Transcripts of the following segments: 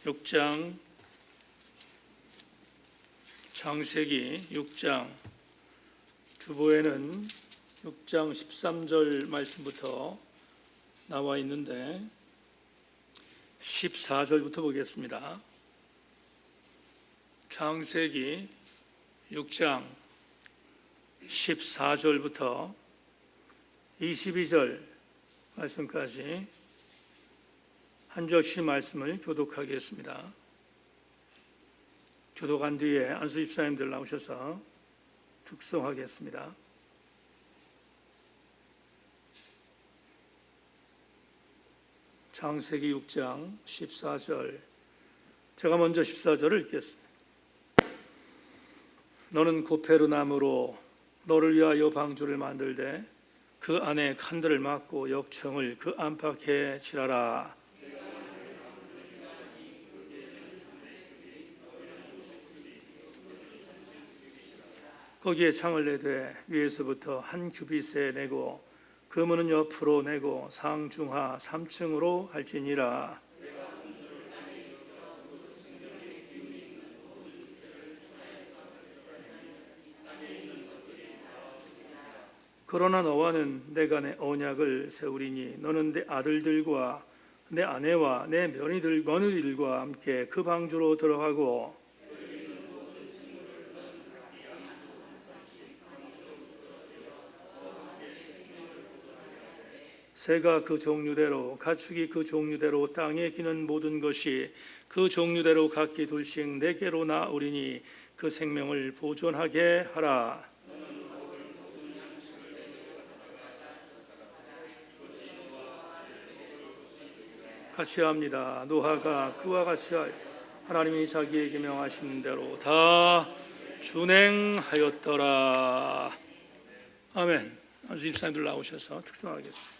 6장, 창세기 6장, 주보에는 6장 13절 말씀부터 나와 있는데 14절부터 보겠습니다. 창세기 6장 14절부터 22절 말씀까지 한 절씩 말씀을 교독하겠습니다. 교독한 뒤에 안수 집사님들 나오셔서 특송하겠습니다. 창세기 6장 14절, 제가 먼저 14절을 읽겠습니다. 너는 고페르나무로 너를 위하여 방주를 만들되 그 안에 칸들을 막고 역청을 그 안팎에 칠하라. 거기에 창을 내되 위에서부터 한 규빗에 내고 그 문은 옆으로 내고 상중하 3층으로 할지니라. 그러나 너와는 내가 내 언약을 세우리니 너는 내 아들들과 내 아내와 내 며느리들과 함께 그 방주로 들어가고 새가 그 종류대로 가축이 그 종류대로 땅에 기는 모든 것이 그 종류대로 각기 둘씩 내게로 나오리니 그 생명을 보존하게 하라. 같이 합니다. 노아가 그와 같이 하나님이 자기에게 명하신 대로 다 준행하였더라. 아멘. 안수 집사님들 나오셔서 특성하겠습니다.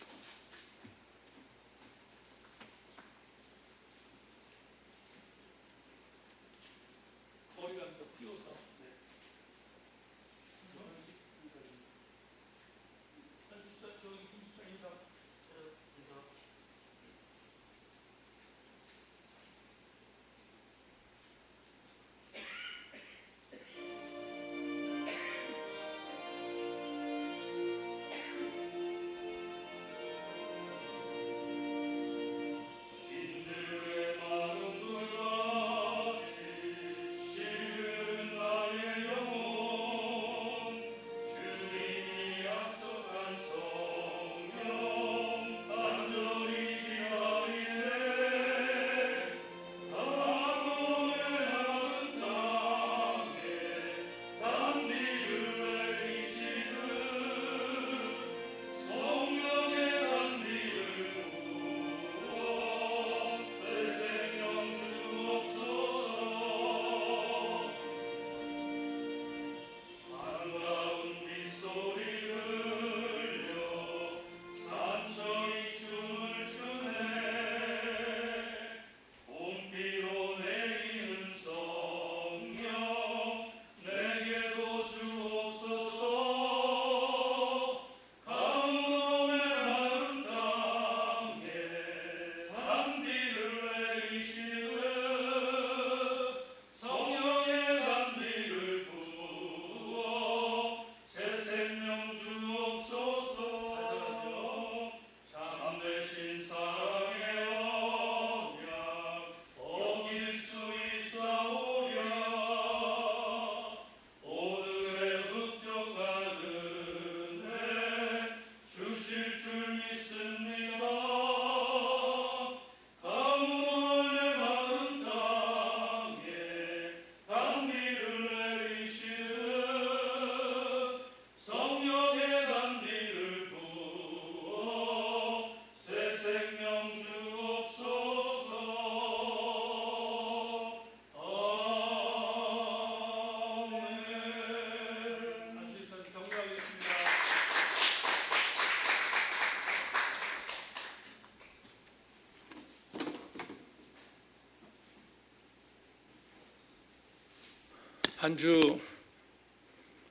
반주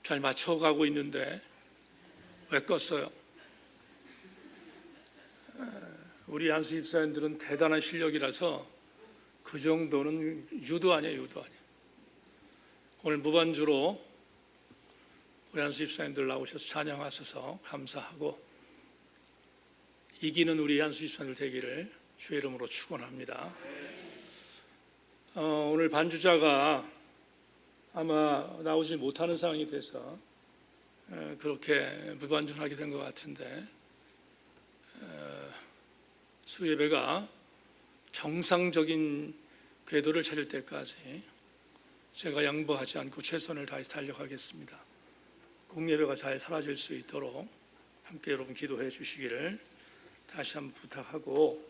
잘 맞춰가고 있는데 왜 껐어요? 우리 안수 집사님들은 대단한 실력이라서 그 정도는 유도 아니에요, 유도 아니에요. 오늘 무반주로 우리 한수 집사님들 나오셔서 찬양하셔서 감사하고 이기는 우리 한수 집사님들 되기를 주의 이름으로 축원합니다. 오늘 반주자가 아마 나오지 못하는 상황이 돼서 그렇게 무반주하게 된 것 같은데, 수예배가 정상적인 궤도를 찾을 때까지 제가 양보하지 않고 최선을 다해서 달려가겠습니다. 공예배가 잘 사라질 수 있도록 함께 여러분 기도해 주시기를 다시 한번 부탁하고,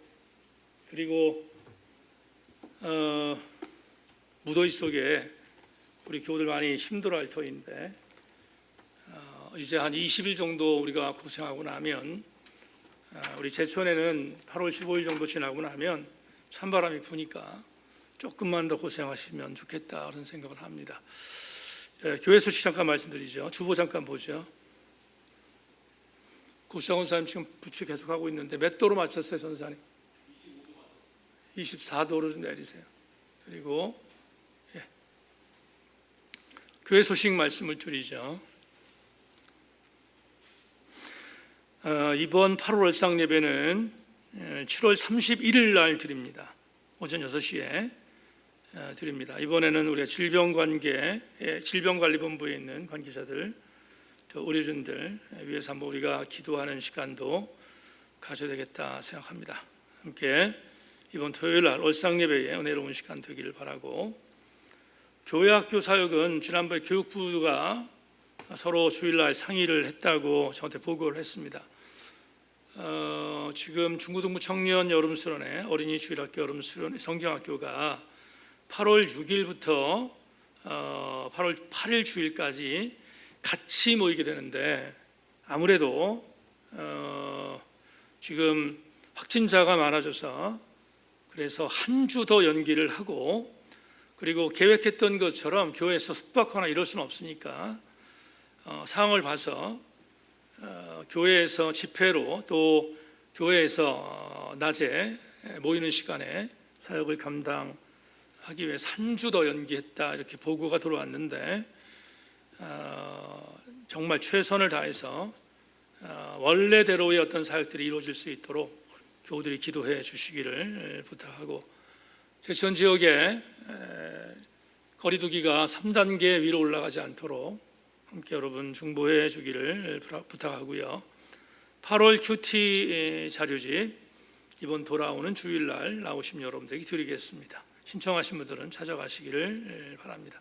그리고 무더위 속에 우리 교우들 많이 힘들어할 터인데, 이제 한 20일 정도 우리가 고생하고 나면, 우리 제천에는 8월 15일 정도 지나고 나면 찬바람이 부니까 조금만 더 고생하시면 좋겠다 그런 생각을 합니다. 교회 소식 잠깐 말씀드리죠. 주보 잠깐 보죠. 구상원 사님 지금 부채 계속하고 있는데 몇 도로 맞췄어요, 선사님? 24도로 좀 내리세요. 그리고 교회 소식 말씀을 드리죠. 이번 8월 월상 예배는 7월 31일 날 드립니다. 오전 6시에 드립니다. 이번에는 우리가 질병관리본부에 있는 관계자들, 의료진들 위해서 한번 우리가 기도하는 시간도 가져야 되겠다 생각합니다. 함께 이번 토요일 날 월상 예배에 은혜로운 시간 되기를 바라고, 교회학교 사역은 지난번에 교육부가 서로 주일날 상의를 했다고 저한테 보고를 했습니다. 지금 중고등부 청년 여름수련회, 어린이 주일학교 여름수련회, 성경학교가 8월 6일부터 8월 8일 주일까지 같이 모이게 되는데, 아무래도 지금 확진자가 많아져서 그래서 한 주 더 연기를 하고, 그리고 계획했던 것처럼 교회에서 숙박하거나 이럴 수는 없으니까 상황을 봐서 교회에서 집회로, 또 교회에서 낮에 모이는 시간에 사역을 감당하기 위해서 한 주 더 연기했다 이렇게 보고가 들어왔는데, 정말 최선을 다해서 원래대로의 어떤 사역들이 이루어질 수 있도록 교우들이 기도해 주시기를 부탁하고, 제천 지역에 거리두기가 3단계 위로 올라가지 않도록 함께 여러분 중보해 주기를 부탁하고요. 8월 큐티 자료집 이번 돌아오는 주일날 나오신 여러분들에게 드리겠습니다. 신청하신 분들은 찾아가시기를 바랍니다.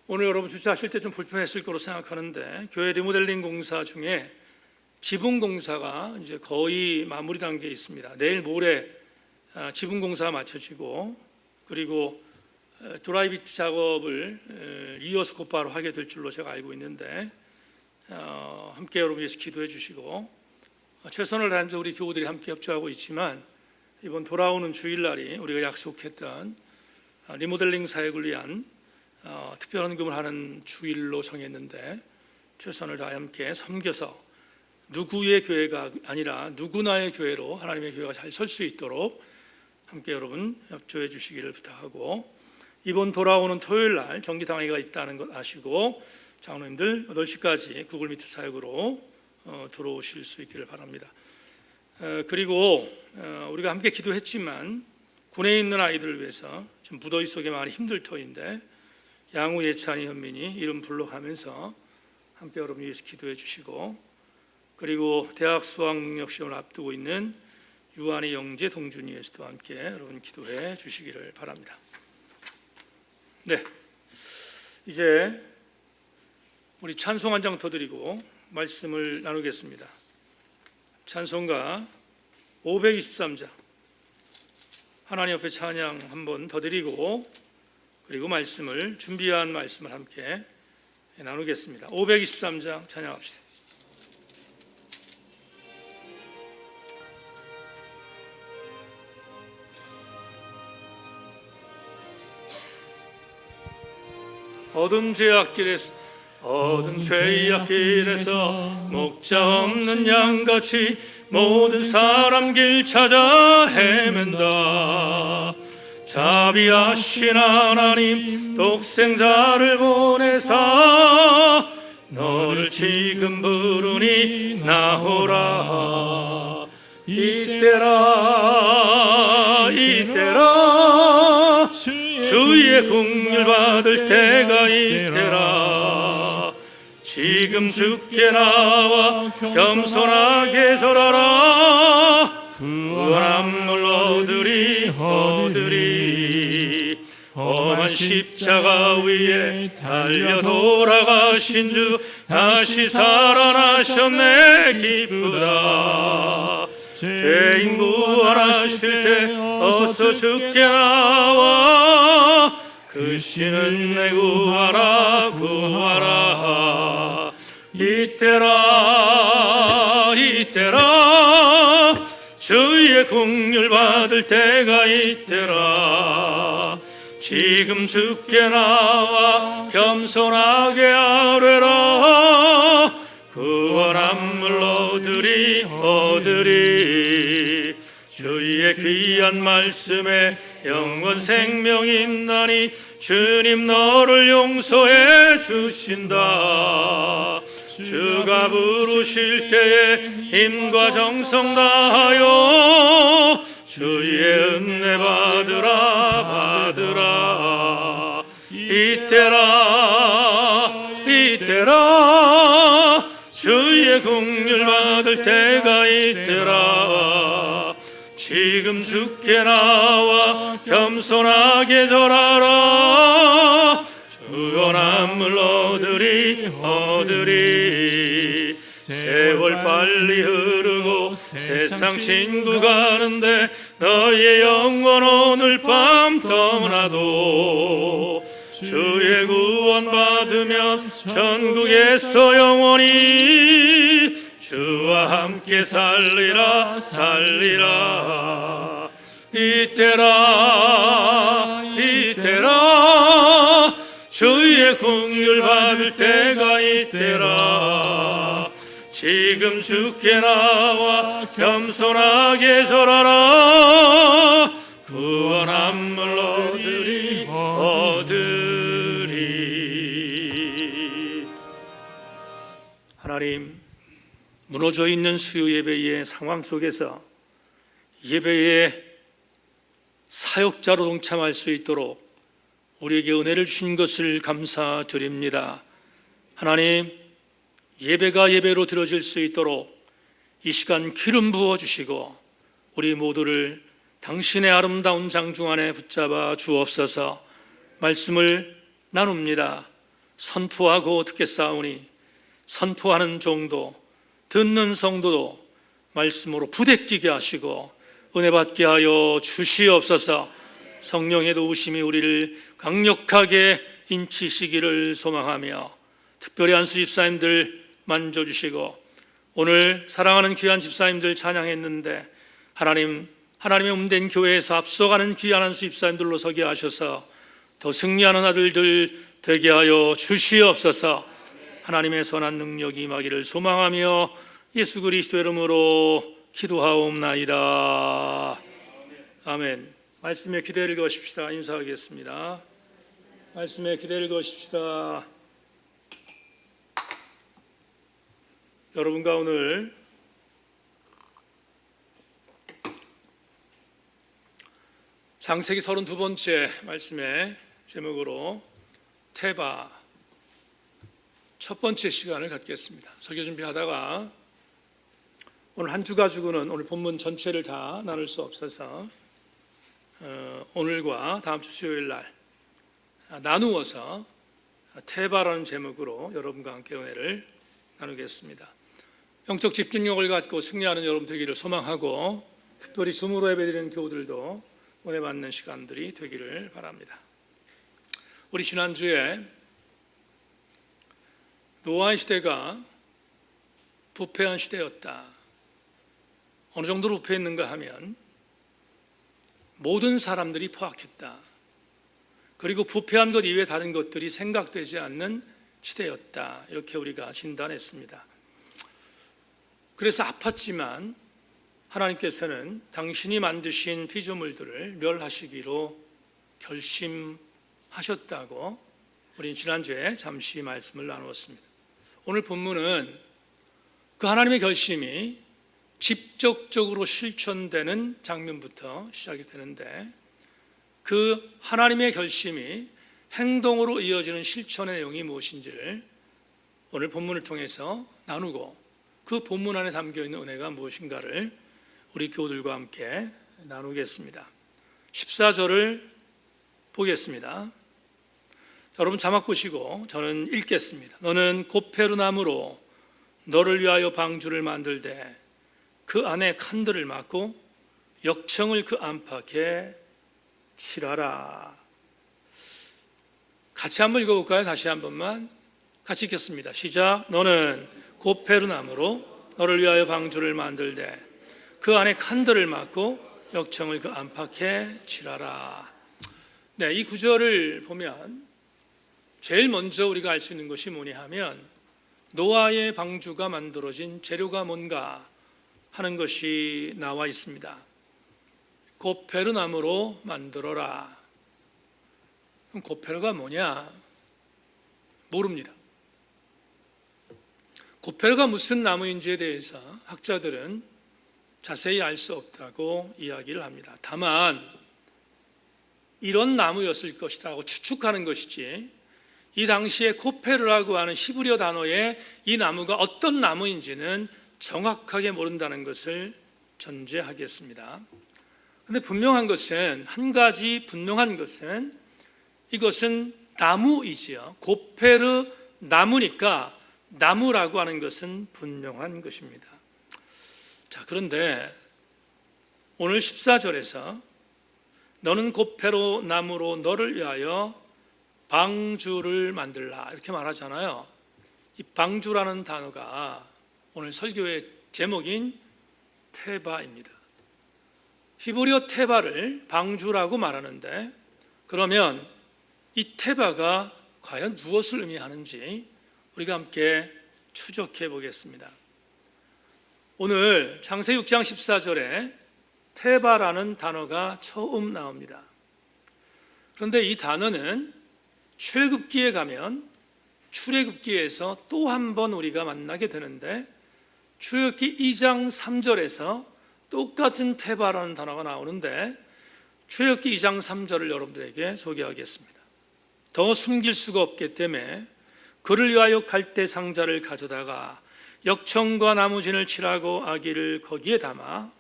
오늘 여러분 주차하실 때 좀 불편했을 거로 생각하는데, 교회 리모델링 공사 중에 지붕 공사가 이제 거의 마무리 단계에 있습니다. 내일 모레 지붕 공사가 마쳐지고, 그리고 드라이비트 작업을 이어서 곧바로 하게 될 줄로 제가 알고 있는데, 함께 여러분 위해서 기도해 주시고, 최선을 다하면서 우리 교우들이 함께 협조하고 있지만, 이번 돌아오는 주일날이 우리가 약속했던 리모델링 사역을 위한 특별 헌금을 하는 주일로 정했는데, 최선을 다해 함께 섬겨서 누구의 교회가 아니라 누구나의 교회로 하나님의 교회가 잘 설 수 있도록 함께 여러분 협조해 주시기를 부탁하고, 이번 돌아오는 토요일 날 정기당회가 있다는 것 아시고 장로님들 8시까지 구글 미트 사역으로 들어오실 수 있기를 바랍니다. 그리고 우리가 함께 기도했지만 군에 있는 아이들을 위해서 지금 무더위 속에 많이 힘들 터인데, 양우, 예찬이, 현민이 이름 불러가면서 함께 여러분 위해서 기도해 주시고, 그리고 대학 수학 능력 시험을 앞두고 있는 유한이, 영재, 동준이 위해서도 함께 여러분 기도해 주시기를 바랍니다. 네, 이제 우리 찬송 한 장 더 드리고 말씀을 나누겠습니다. 찬송가 523장 하나님 앞에 찬양 한 번 더 드리고, 그리고 말씀을 준비한 말씀을 함께 나누겠습니다. 523장 찬양합시다. 어두운 죄악길에서 목자 없는 양같이 모든 사람 길 찾아 헤맨다. 자비하신 하나님 독생자를 보내사 너를 지금 부르니 나오라. 이때라 이때라 주의 긍휼 받을 때가 이때라. 지금 주께 나와 겸손하게 절하라. 구원함을 얻으리 험한 십자가 위에 달려 돌아가신 주 다시 살아나셨네. 기쁘다. 죄인 구원하실 때 어서 주께 나와 그 신은 내 구하라 구하라. 이때라 주의 긍휼 받을 때가 이때라. 지금 주께 나와 겸손하게 아뢰라. 구원함을 얻으리 주의 귀한 말씀에 영원 생명 있나니 주님 너를 용서해 주신다. 주가 부르실 때에 힘과 정성 다하여 주의 은혜 받으라. 이때라 주의 긍휼 받을 때가 이때라. 지금 주께 나와 겸손하게 절하라. 구원함을 얻으리 세월 빨리 흐르고 세상 친구 가는데 너의 영혼 오늘 밤 떠나도 주의 구원 받으면 천국에서 영원히 주와 함께 살리라. 이때라 주의 긍휼 받을 때가 이때라. 지금 주께 나와 겸손하게 절하라. 구원함을 얻으리 하나님, 무너져 있는 수요 예배의 상황 속에서 예배의 사역자로 동참할 수 있도록 우리에게 은혜를 주신 것을 감사드립니다. 하나님, 예배가 예배로 드려질 수 있도록 이 시간 기름 부어주시고 우리 모두를 당신의 아름다운 장중 안에 붙잡아 주옵소서. 말씀을 나눕니다. 선포하고 듣겠사오니 선포하는 종도 듣는 성도도 말씀으로 부대끼게 하시고 은혜 받게 하여 주시옵소서. 성령의 도우심이 우리를 강력하게 인치시기를 소망하며 특별히 안수 집사님들 만져주시고 오늘 사랑하는 귀한 집사님들 찬양했는데 하나님의 음된 교회에서 앞서가는 귀한 안수 집사님들로 서게 하셔서 더 승리하는 아들들 되게 하여 주시옵소서. 하나님의 선한 능력이 임하기를 소망하며 예수 그리스도 이름으로 기도하옵나이다. 아멘. 말씀에 기대를 거십시다. 인사하겠습니다. 말씀에 기대를 거십시다. 여러분과 오늘 창세기 32번째 말씀의 제목으로 테바 첫 번째 시간을 갖겠습니다. 설교 준비하다가 오늘 한 주 가지고는 오늘 본문 전체를 다 나눌 수 없어서 오늘과 다음 주 수요일 날 나누어서 테바라는 제목으로 여러분과 함께 은혜를 나누겠습니다. 영적 집중력을 갖고 승리하는 여러분 되기를 소망하고 특별히 줌으로 예배드리는 교우들도 은혜 받는 시간들이 되기를 바랍니다. 우리 지난주에 노아의 시대가 부패한 시대였다. 어느 정도로 부패했는가 하면 모든 사람들이 포악했다. 그리고 부패한 것 이외에 다른 것들이 생각되지 않는 시대였다. 이렇게 우리가 진단했습니다. 그래서 아팠지만 하나님께서는 당신이 만드신 피조물들을 멸하시기로 결심하셨다고 우리 지난주에 잠시 말씀을 나누었습니다. 오늘 본문은 그 하나님의 결심이 직접적으로 실천되는 장면부터 시작이 되는데, 그 하나님의 결심이 행동으로 이어지는 실천의 내용이 무엇인지를 오늘 본문을 통해서 나누고, 그 본문 안에 담겨있는 은혜가 무엇인가를 우리 교우들과 함께 나누겠습니다. 14절을 보겠습니다. 여러분 자막 보시고 저는 읽겠습니다. 너는 고페르나무로 너를 위하여 방주를 만들되 그 안에 칸들을 막고 역청을 그 안팎에 칠하라. 같이 한번 읽어볼까요? 다시 한 번만 같이 읽겠습니다. 시작. 너는 고페르나무로 너를 위하여 방주를 만들되 그 안에 칸들을 막고 역청을 그 안팎에 칠하라. 네, 이 구절을 보면 제일 먼저 우리가 알 수 있는 것이 뭐냐 하면, 노아의 방주가 만들어진 재료가 뭔가 하는 것이 나와 있습니다. 고페르나무로 만들어라. 그럼 고페르가 뭐냐? 모릅니다. 고페르가 무슨 나무인지에 대해서 학자들은 자세히 알 수 없다고 이야기를 합니다. 다만 이런 나무였을 것이라고 추측하는 것이지, 이 당시에 고페르라고 하는 히브리어 단어에 이 나무가 어떤 나무인지는 정확하게 모른다는 것을 전제하겠습니다. 그런데 분명한 것은, 한 가지 분명한 것은, 이것은 나무이지요. 고페르 나무니까 나무라고 하는 것은 분명한 것입니다. 자, 그런데 오늘 14절에서 너는 고페르 나무로 너를 위하여 방주를 만들라 이렇게 말하잖아요. 이 방주라는 단어가 오늘 설교의 제목인 테바입니다. 히브리어 테바를 방주라고 말하는데, 그러면 이 테바가 과연 무엇을 의미하는지 우리가 함께 추적해 보겠습니다. 오늘 창세기 6장 14절에 테바라는 단어가 처음 나옵니다. 그런데 이 단어는 출애굽기에 가면 출애굽기에서 또 한 번 우리가 만나게 되는데, 출애굽기 2장 3절에서 똑같은 테바라는 단어가 나오는데, 출애굽기 2장 3절을 여러분들에게 소개하겠습니다. 더 숨길 수가 없기 때문에 그를 위하여 갈대 상자를 가져다가 역청과 나무진을 칠하고 아기를 거기에 담아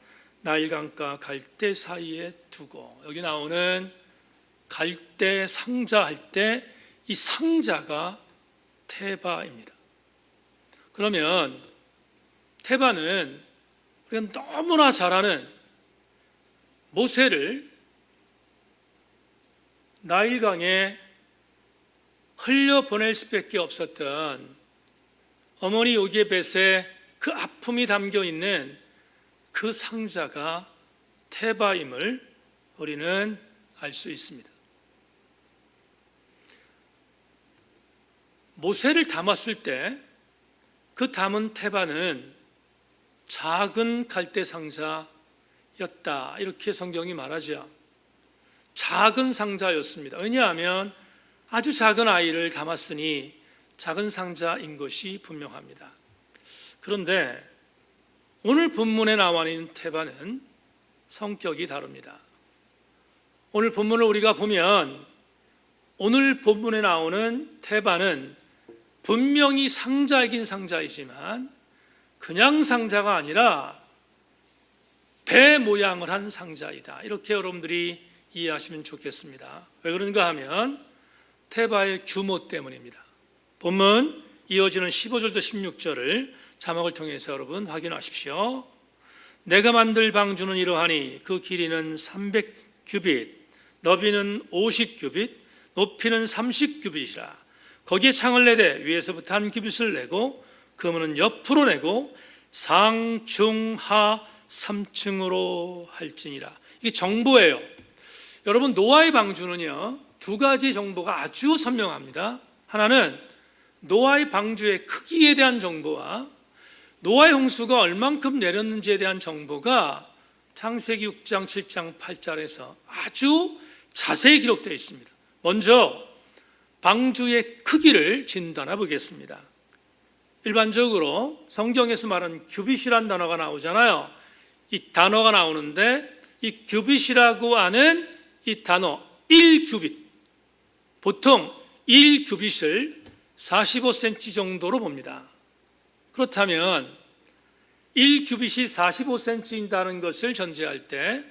나일강과 갈대 사이에 두고. 여기 나오는 갈대 상자 할 때 이 상자가 테바입니다. 그러면 테바는 우리가 너무나 잘 아는, 모세를 나일강에 흘려보낼 수밖에 없었던 어머니 요게벳의 그 아픔이 담겨있는 그 상자가 테바임을 우리는 알 수 있습니다. 모세를 담았을 때 그 담은 테바는 작은 갈대 상자였다, 이렇게 성경이 말하죠. 작은 상자였습니다. 왜냐하면 아주 작은 아이를 담았으니 작은 상자인 것이 분명합니다. 그런데 오늘 본문에 나와 있는 테바는 성격이 다릅니다. 오늘 본문을 우리가 보면, 오늘 본문에 나오는 테바는 분명히 상자이긴 상자이지만 그냥 상자가 아니라 배 모양을 한 상자이다, 이렇게 여러분들이 이해하시면 좋겠습니다. 왜 그런가 하면 테바의 규모 때문입니다. 본문 이어지는 15절부터 16절을 자막을 통해서 여러분 확인하십시오. 내가 만들 방주는 이러하니 그 길이는 300규빗, 너비는 50규빗, 높이는 30규빗이라. 거기에 창을 내되 위에서부터 한 규빗을 내고 그문은 옆으로 내고 상중하 3층으로 할지니라. 이게 정보예요. 여러분, 노아의 방주는요, 두 가지 정보가 아주 선명합니다. 하나는 노아의 방주의 크기에 대한 정보와 노아의 홍수가 얼만큼 내렸는지에 대한 정보가 창세기 6장, 7장, 8절에서 아주 자세히 기록되어 있습니다. 먼저 방주의 크기를 진단해 보겠습니다. 일반적으로 성경에서 말하는 규빗이라는 단어가 나오잖아요. 이 단어가 나오는데 이 규빗이라고 하는 이 단어 1규빗, 보통 1규빗을 45cm 정도로 봅니다. 그렇다면 1규빗이 45cm인다는 것을 전제할 때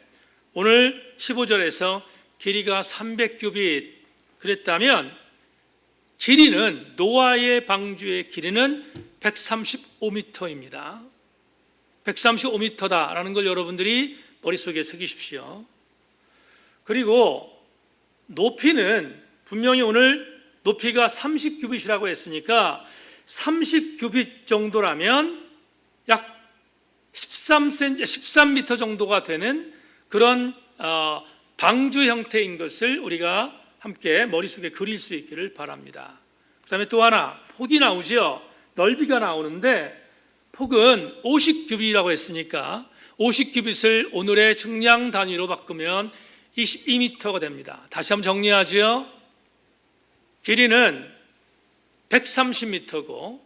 오늘 15절에서 길이가 300규빗 그랬다면 길이는 노아의 방주의 길이는 135m입니다. 135m다라는 걸 여러분들이 머릿속에 새기십시오. 그리고 높이는 분명히 오늘 높이가 30규빗이라고 했으니까 30규빗 정도라면 약 13m 정도가 되는 그런 방주 형태인 것을 우리가 함께 머릿속에 그릴 수 있기를 바랍니다. 그 다음에 또 하나 폭이 나오죠. 넓이가 나오는데 폭은 50규빗이라고 했으니까 50규빗을 오늘의 측량 단위로 바꾸면 22m가 됩니다. 다시 한번 정리하죠. 길이는 130m고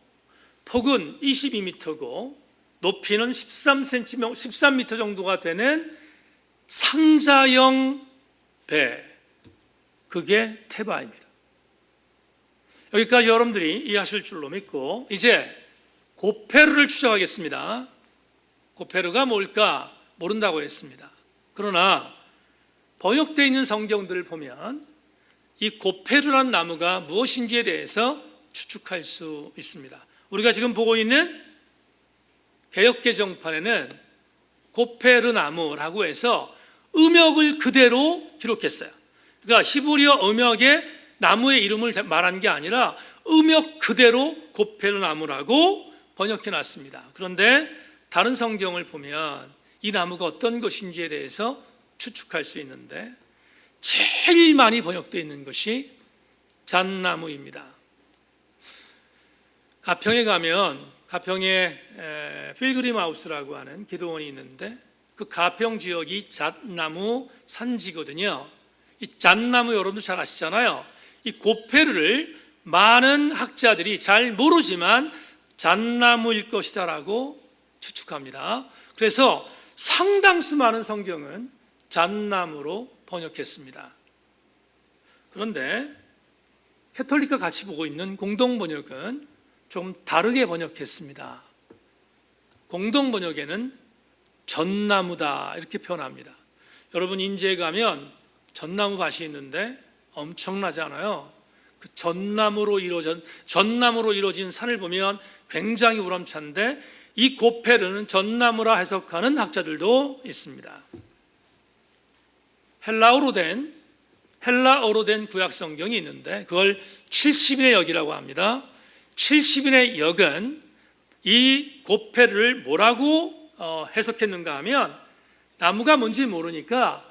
폭은 22m고 높이는 13m 정도가 되는 상자형 배, 그게 테바입니다. 여기까지 여러분들이 이해하실 줄로 믿고 이제 고페르를 추적하겠습니다. 고페르가 뭘까 모른다고 했습니다. 그러나 번역되어 있는 성경들을 보면 이 고페르란 나무가 무엇인지에 대해서 추측할 수 있습니다. 우리가 지금 보고 있는 개역개정판에는 고페르 나무라고 해서 음역을 그대로 기록했어요. 그러니까 히브리어 음역에 나무의 이름을 말한 게 아니라 음역 그대로 고페르 나무라고 번역해 놨습니다. 그런데 다른 성경을 보면 이 나무가 어떤 것인지에 대해서 추측할 수 있는데 제일 많이 번역되어 있는 것이 잣나무입니다. 가평에 가면 가평에 필그림 하우스라고 하는 기도원이 있는데 그 가평 지역이 잣나무 산지거든요. 이 잣나무 여러분도 잘 아시잖아요. 이 고페르를 많은 학자들이 잘 모르지만 잣나무일 것이다라고 추측합니다. 그래서 상당수 많은 성경은 잣나무로 번역했습니다. 그런데 캐톨릭과 같이 보고 있는 공동번역은 좀 다르게 번역했습니다. 공동번역에는 전나무다 이렇게 표현합니다. 여러분 인제에 가면 전나무 밭이 있는데 엄청나잖아요. 그 전나무로 이루어진 산을 보면 굉장히 우람찬데 이 고페르는 전나무라 해석하는 학자들도 있습니다. 헬라어로 된 구약 성경이 있는데 그걸 70인의 역이라고 합니다. 70인의 역은 이 고페르를 뭐라고 해석했는가 하면 나무가 뭔지 모르니까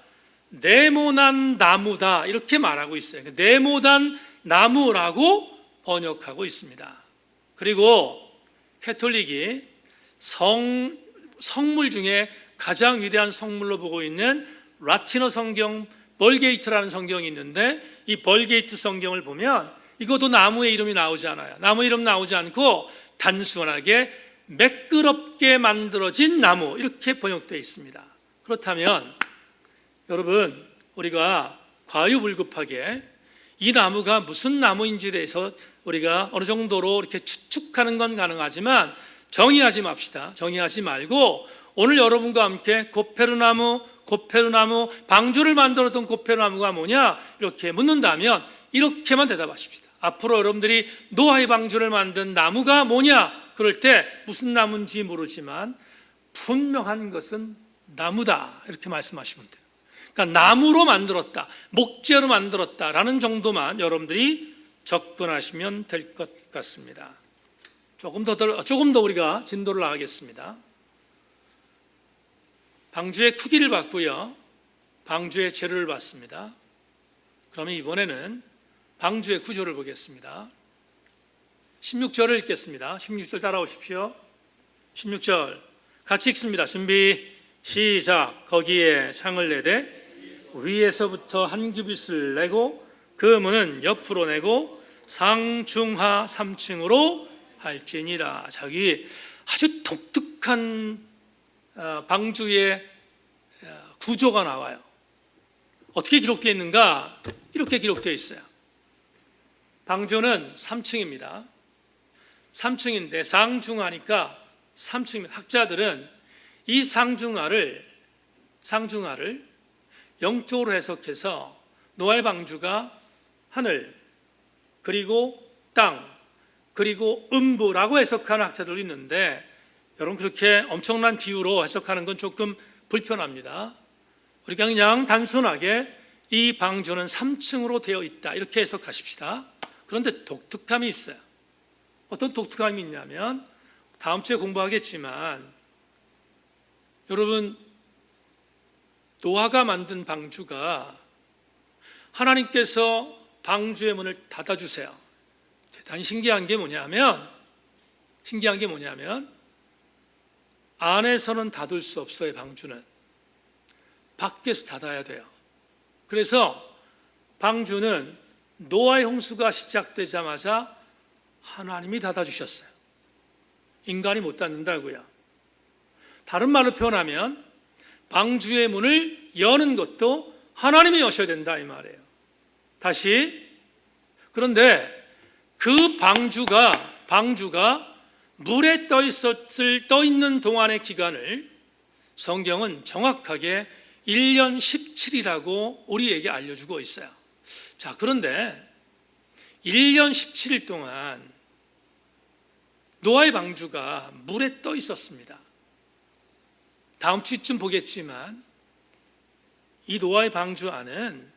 네모난 나무다 이렇게 말하고 있어요. 네모난 나무라고 번역하고 있습니다. 그리고 캐톨릭이 성물 중에 가장 위대한 성물로 보고 있는 라틴어 성경 벌게이트라는 성경이 있는데 이 벌게이트 성경을 보면 이것도 나무의 이름이 나오지 않아요. 나무 이름 나오지 않고 단순하게 매끄럽게 만들어진 나무 이렇게 번역되어 있습니다. 그렇다면 여러분 우리가 과유불급하게 이 나무가 무슨 나무인지에 대해서 우리가 어느 정도로 이렇게 추측하는 건 가능하지만 정의하지 맙시다. 정의하지 말고 오늘 여러분과 함께 고페르나무 방주를 만들었던 고페르나무가 뭐냐 이렇게 묻는다면 이렇게만 대답하십시다. 앞으로 여러분들이 노아의 방주를 만든 나무가 뭐냐 그럴 때 무슨 나무인지 모르지만 분명한 것은 나무다 이렇게 말씀하시면 돼요. 그러니까 나무로 만들었다, 목재로 만들었다라는 정도만 여러분들이 접근하시면 될 것 같습니다. 조금 더 우리가 진도를 나가겠습니다. 방주의 크기를 봤고요. 방주의 재료를 봤습니다. 그러면 이번에는 방주의 구조를 보겠습니다. 16절을 읽겠습니다. 16절 따라오십시오. 16절 같이 읽습니다. 준비 시작. 거기에 창을 내되 위에서부터 한 규빗을 내고 그 문은 옆으로 내고 상중하 3층으로 할지니라. 자기 아주 독특한 방주의 구조가 나와요. 어떻게 기록되어 있는가? 이렇게 기록되어 있어요. 방주는 3층입니다. 3층인데 상중하니까 3층입니다. 학자들은 이 상중하를 영적으로 해석해서 노아의 방주가 하늘, 그리고 땅, 그리고 음부라고 해석하는 학자들도 있는데, 여러분 그렇게 엄청난 비유로 해석하는 건 조금 불편합니다. 우리가 그냥 단순하게 이 방주는 3층으로 되어 있다 이렇게 해석하십시다. 그런데 독특함이 있어요. 어떤 독특함이 있냐면, 다음 주에 공부하겠지만, 여러분 노아가 만든 방주가 하나님께서 방주의 문을 닫아주세요. 대단히 신기한 게 뭐냐면 안에서는 닫을 수 없어요. 방주는 밖에서 닫아야 돼요. 그래서 방주는 노아의 홍수가 시작되자마자 하나님이 닫아주셨어요. 인간이 못 닫는다고요. 다른 말로 표현하면 방주의 문을 여는 것도 하나님이 여셔야 된다 이 말이에요. 다시, 그런데 그 방주가 물에 떠 있는 동안의 기간을 성경은 정확하게 1년 17이라고 우리에게 알려주고 있어요. 자, 그런데 1년 17일 동안 노아의 방주가 물에 떠 있었습니다. 다음 주쯤 보겠지만 이 노아의 방주 안은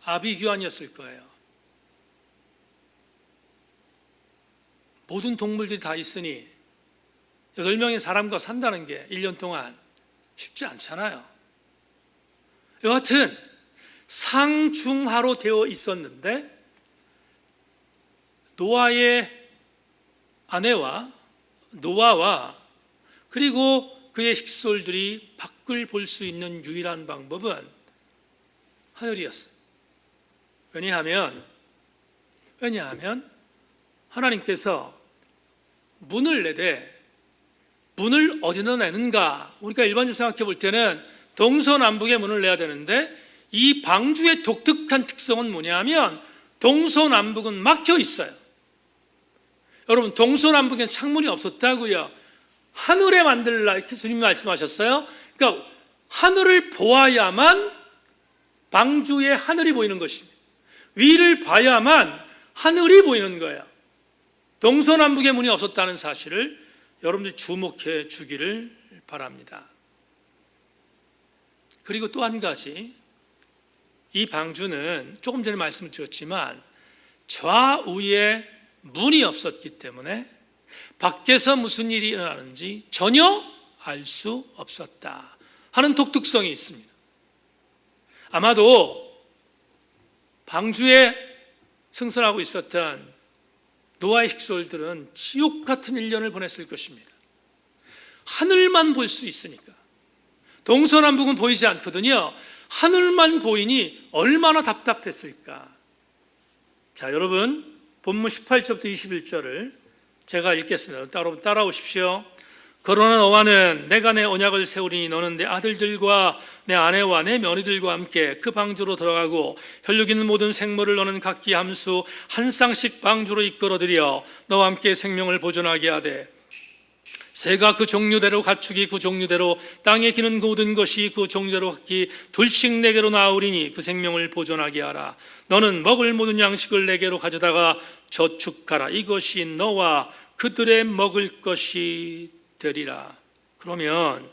아비규환이었을 거예요. 모든 동물들이 다 있으니 8명의 사람과 산다는 게 1년 동안 쉽지 않잖아요. 여하튼 상중하로 되어 있었는데 노아의 아내와 노아와 그리고 그의 식솔들이 밖을 볼 수 있는 유일한 방법은 하늘이었어요. 왜냐하면 하나님께서 문을 내되 문을 어디다 내는가? 우리가 일반적으로 생각해 볼 때는 동서남북에 문을 내야 되는데 이 방주의 독특한 특성은 뭐냐면 동서남북은 막혀 있어요. 여러분 동서남북엔 창문이 없었다고요. 하늘에 만들라 이렇게 주님이 말씀하셨어요. 그러니까 하늘을 보아야만 방주에 하늘이 보이는 것입니다. 위를 봐야만 하늘이 보이는 거예요. 동서남북의 문이 없었다는 사실을 여러분들이 주목해 주기를 바랍니다. 그리고 또 한 가지, 이 방주는 조금 전에 말씀을 드렸지만 좌우에 문이 없었기 때문에 밖에서 무슨 일이 일어나는지 전혀 알 수 없었다 하는 독특성이 있습니다. 아마도 방주에 승선하고 있었던 노아의 식솔들은 지옥 같은 1년을 보냈을 것입니다. 하늘만 볼 수 있으니까. 동서남북은 보이지 않거든요. 하늘만 보이니 얼마나 답답했을까. 자, 여러분 본문 18절부터 21절을 제가 읽겠습니다. 따라오십시오. 그러나 너와는 내가 내 언약을 세우리니 너는 내 아들들과 내 아내와 내 며느리들과 함께 그 방주로 들어가고 혈육 있는 모든 생물을 너는 각기 함수 한 쌍씩 방주로 이끌어들여 너와 함께 생명을 보존하게 하되 새가 그 종류대로 가축이 그 종류대로 땅에 기는 모든 것이 그 종류대로 각기 둘씩 내게로 나오리니 그 생명을 보존하게 하라. 너는 먹을 모든 양식을 내게로 가져다가 저축하라. 이것이 너와 그들의 먹을 것이 되리라. 그러면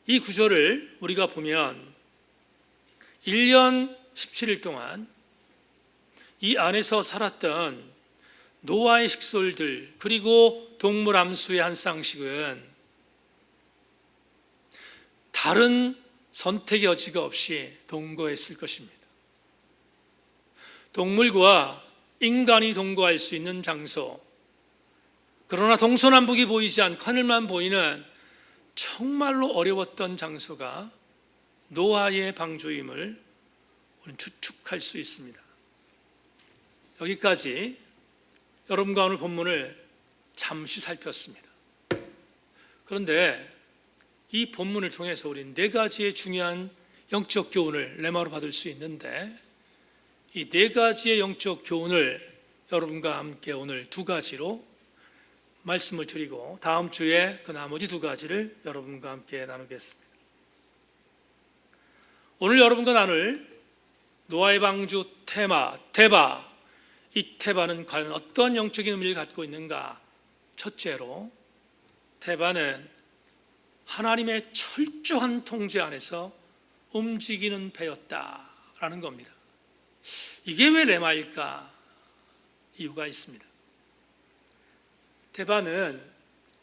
이 구절을 우리가 보면 1년 17일 동안 이 안에서 살았던 노아의 식솔들 그리고 동물 암수의 한 쌍씩은 다른 선택의 여지가 없이 동거했을 것입니다. 동물과 인간이 동거할 수 있는 장소, 그러나 동서남북이 보이지 않고 하늘만 보이는 정말로 어려웠던 장소가 노아의 방주임을 우리는 추측할 수 있습니다. 여기까지 여러분과 오늘 본문을 잠시 살폈습니다. 그런데 이 본문을 통해서 우리는 네 가지의 중요한 영적 교훈을 레마로 받을 수 있는데, 이 네 가지의 영적 교훈을 여러분과 함께 오늘 두 가지로 말씀을 드리고 다음 주에 그 나머지 두 가지를 여러분과 함께 나누겠습니다. 오늘 여러분과 나눌 노아의 방주 테마, 테바. 이 테바는 과연 어떤 영적인 의미를 갖고 있는가? 첫째로, 테바는 하나님의 철저한 통제 안에서 움직이는 배였다라는 겁니다. 이게 왜 레마일까? 이유가 있습니다. 테바는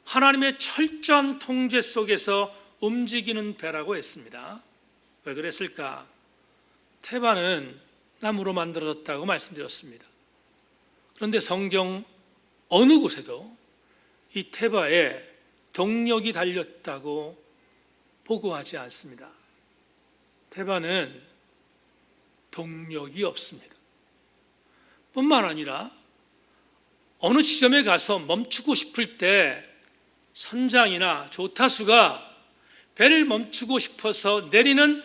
하나님의 철저한 통제 속에서 움직이는 배라고 했습니다. 왜 그랬을까? 테바는 나무로 만들어졌다고 말씀드렸습니다. 그런데 성경 어느 곳에도 이 테바에 동력이 달렸다고 보고하지 않습니다. 테바는 동력이 없습니다. 뿐만 아니라 어느 지점에 가서 멈추고 싶을 때 선장이나 조타수가 배를 멈추고 싶어서 내리는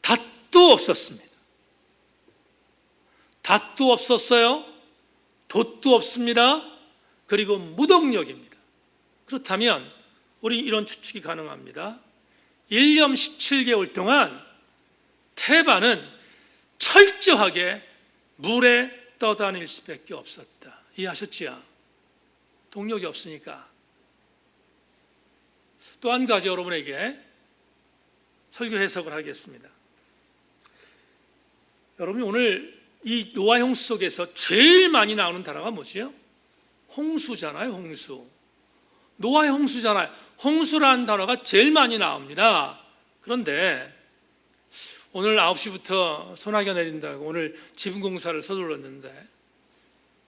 닷도 없었습니다. 닷도 없었어요. 돛도 없습니다. 그리고 무동력입니다. 그렇다면 우리 이런 추측이 가능합니다. 1년 17개월 동안 테바는 철저하게 물에 떠다닐 수밖에 없었다. 이해하셨지요? 동력이 없으니까. 또 한 가지 여러분에게 설교 해석을 하겠습니다. 여러분이 오늘 이 노아 홍수 속에서 제일 많이 나오는 단어가 뭐지요? 홍수잖아요. 홍수. 노아의 홍수잖아요. 홍수라는 단어가 제일 많이 나옵니다. 그런데 오늘 9시부터 소나기가 내린다고 오늘 지붕 공사를 서둘렀는데,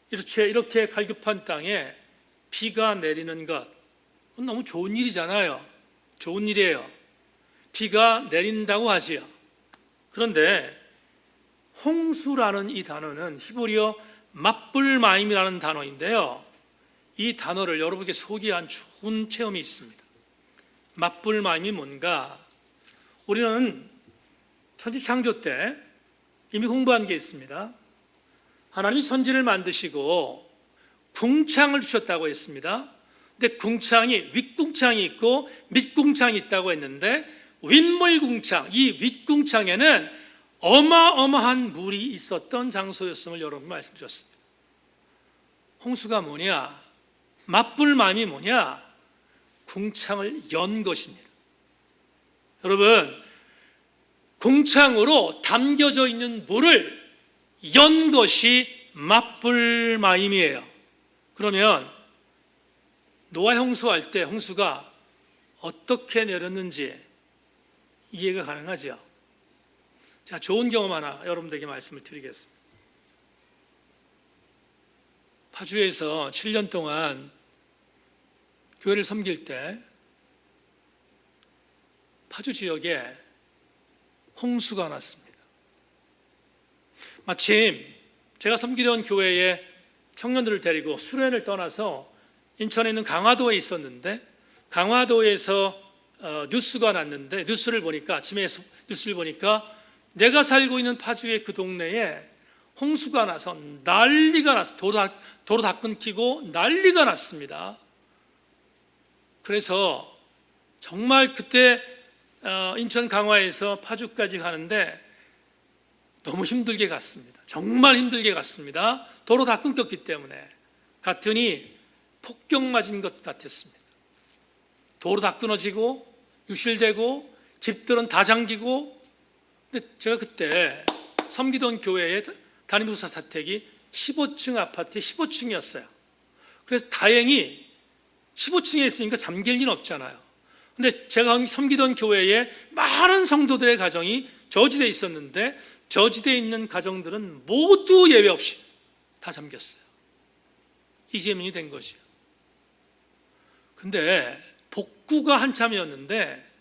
이렇게 갈급한 땅에 비가 내리는 것, 그건 너무 좋은 일이잖아요. 좋은 일이에요. 비가 내린다고 하지요. 그런데 홍수라는 이 단어는 히브리어 마뿔마임이라는 단어인데요, 이 단어를 여러분께 소개한 좋은 체험이 있습니다. 마뿔마임이 뭔가? 우리는 천지창조 때 이미 공부한 게 있습니다. 하나님이 선지를 만드시고 궁창을 주셨다고 했습니다. 근데 궁창이 윗궁창이 있고 밑궁창이 있다고 했는데, 윗물궁창, 이 윗궁창에는 어마어마한 물이 있었던 장소였음을 여러분 말씀드렸습니다. 홍수가 뭐냐? 맞불맘이 뭐냐? 궁창을 연 것입니다. 여러분, 궁창으로 담겨져 있는 물을 연 것이 맞불마임이에요. 그러면 노아 홍수할 때 홍수가 어떻게 내렸는지 이해가 가능하죠? 자, 좋은 경험 하나 여러분들에게 말씀을 드리겠습니다. 파주에서 7년 동안 교회를 섬길 때 파주 지역에 홍수가 났습니다. 마침 제가 섬기던 교회에 청년들을 데리고 수련을 떠나서 인천에 있는 강화도에 있었는데, 강화도에서 뉴스가 났는데, 뉴스를 보니까 아침에 뉴스를 보니까 내가 살고 있는 파주의 그 동네에 홍수가 나서 난리가 났어요. 도로 다 끊기고 난리가 났습니다. 그래서 정말 그때 인천 강화에서 파주까지 가는데 너무 힘들게 갔습니다. 정말 힘들게 갔습니다. 도로 다 끊겼기 때문에. 갔더니 폭격 맞은 것 같았습니다. 도로 다 끊어지고 유실되고 집들은 다 잠기고. 근데 제가 그때 섬기던 교회의 담임부사 사택이 15층 아파트 15층이었어요. 그래서 다행히 15층에 있으니까 잠길 일은 없잖아요. 근데 제가 섬기던 교회에 많은 성도들의 가정이 저지대에 있었는데, 저지대에 있는 가정들은 모두 예외 없이 다 잠겼어요. 이재민이 된 것이요. 근데 복구가 한참이었는데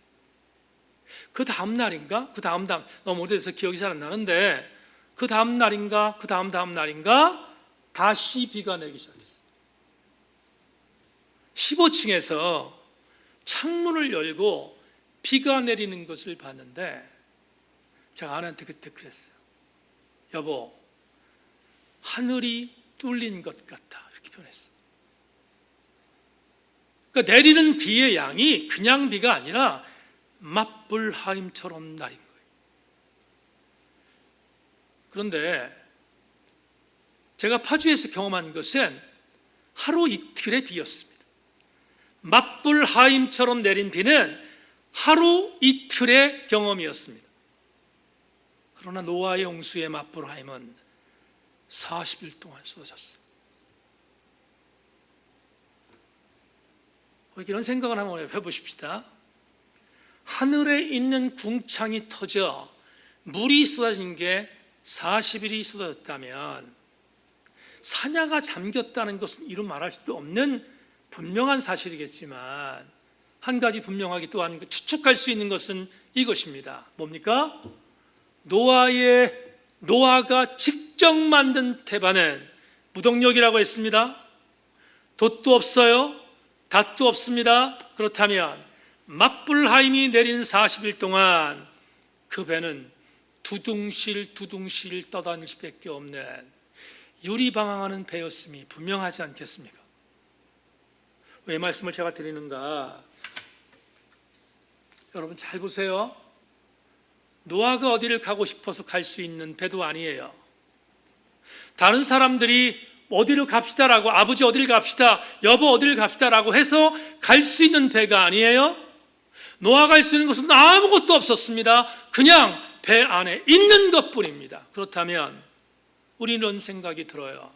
그 다음 날인가? 그 다음 너무 오래돼서 기억이 잘 안 나는데 그 다음 날인가? 그 다음 날인가? 다시 비가 내리기 시작했어요. 15층에서 창문을 열고 비가 내리는 것을 봤는데 제가 아내한테 그때 그랬어요. 여보, 하늘이 뚫린 것 같다. 이렇게 표현했어요. 그러니까 내리는 비의 양이 그냥 비가 아니라 맞불 하임처럼 내린 거예요. 그런데 제가 파주에서 경험한 것은 하루 이틀의 비였습니다. 맞불 하임처럼 내린 비는 하루 이틀의 경험이었습니다. 그러나 노아의 홍수의 맞불 하임은 40일 동안 쏟아졌어요. 이런 생각을 한번 해보십시다. 하늘에 있는 궁창이 터져 물이 쏟아진 게 40일이 쏟아졌다면 사냐가 잠겼다는 것은 이루 말할 수도 없는 분명한 사실이겠지만 한 가지 분명하게 또한 추측할 수 있는 것은 이것입니다. 뭡니까? 노아가 직접 만든 태반은 무동력이라고 했습니다. 돛도 없어요. 닷도 없습니다. 그렇다면 맞불하임이 내린 40일 동안 그 배는 두둥실 떠다닐 수밖에 없는 유리방황하는 배였음이 분명하지 않겠습니까? 왜 말씀을 제가 드리는가? 여러분 잘 보세요. 노아가 어디를 가고 싶어서 갈 수 있는 배도 아니에요. 다른 사람들이 어디를 갑시다라고, 아버지 어디를 갑시다, 여보 어디를 갑시다라고 해서 갈 수 있는 배가 아니에요. 노아가 갈 수 있는 것은 아무것도 없었습니다. 그냥 배 안에 있는 것뿐입니다. 그렇다면 우리는 이런 생각이 들어요.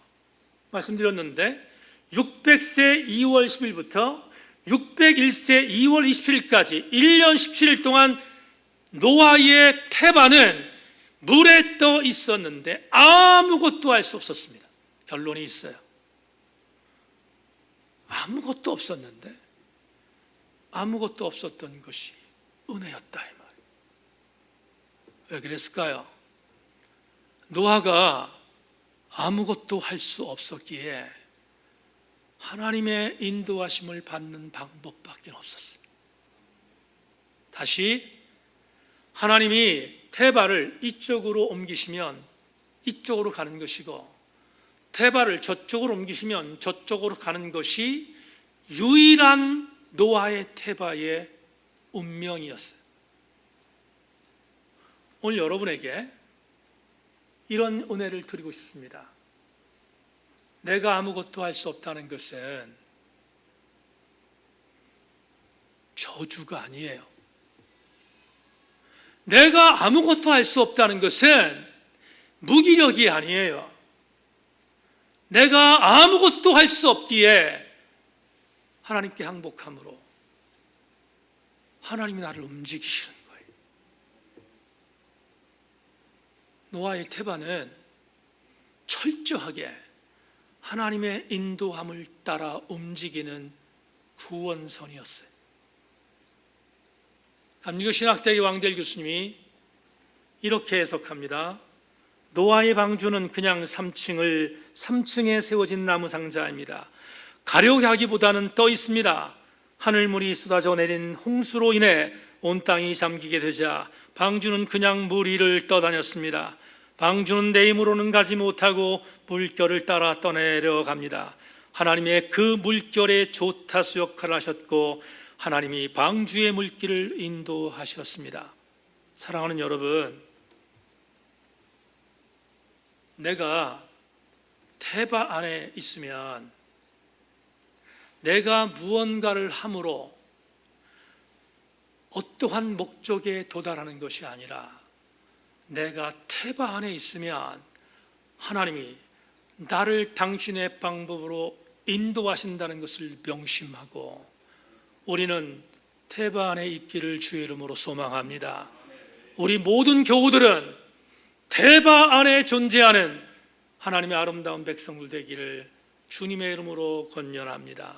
말씀드렸는데 600세 2월 10일부터 601세 2월 27일까지 1년 17일 동안 노아의 태반은 물에 떠 있었는데 아무것도 할 수 없었습니다. 결론이 있어요. 아무것도 없었는데 아무것도 없었던 것이 은혜였다 이 말이에요. 왜 그랬을까요? 노아가 아무것도 할 수 없었기에 하나님의 인도하심을 받는 방법밖에 없었습니다. 다시 하나님이 태발을 이쪽으로 옮기시면 이쪽으로 가는 것이고 태발을 저쪽으로 옮기시면 저쪽으로 가는 것이 유일한 노아의 태바의 운명이었어요. 오늘 여러분에게 이런 은혜를 드리고 싶습니다. 내가 아무것도 할 수 없다는 것은 저주가 아니에요. 내가 아무것도 할 수 없다는 것은 무기력이 아니에요. 내가 아무것도 할 수 없기에 하나님께 항복함으로 하나님이 나를 움직이시는 거예요. 노아의 태반은 철저하게 하나님의 인도함을 따라 움직이는 구원선이었어요. 감리교신학대의 왕델 교수님이 이렇게 해석합니다. 노아의 방주는 그냥 3층에 세워진 나무 상자입니다. 가려게 하기보다는 떠 있습니다. 하늘물이 쏟아져 내린 홍수로 인해 온 땅이 잠기게 되자 방주는 그냥 물 위를 떠다녔습니다. 방주는 내 힘으로는 가지 못하고 물결을 따라 떠내려갑니다. 하나님의 그 물결의 조타수 역할을 하셨고 하나님이 방주의 물길을 인도하셨습니다. 사랑하는 여러분, 내가 태바 안에 있으면 내가 무언가를 함으로 어떠한 목적에 도달하는 것이 아니라 내가 태바 안에 있으면 하나님이 나를 당신의 방법으로 인도하신다는 것을 명심하고 우리는 태바 안에 있기를 주의 이름으로 소망합니다. 우리 모든 교우들은 태바 안에 존재하는 하나님의 아름다운 백성들 되기를 주님의 이름으로 권면합니다.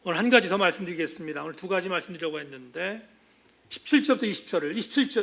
오늘 한 가지 더 말씀드리겠습니다. 오늘 두 가지 말씀드리려고 했는데 17절부터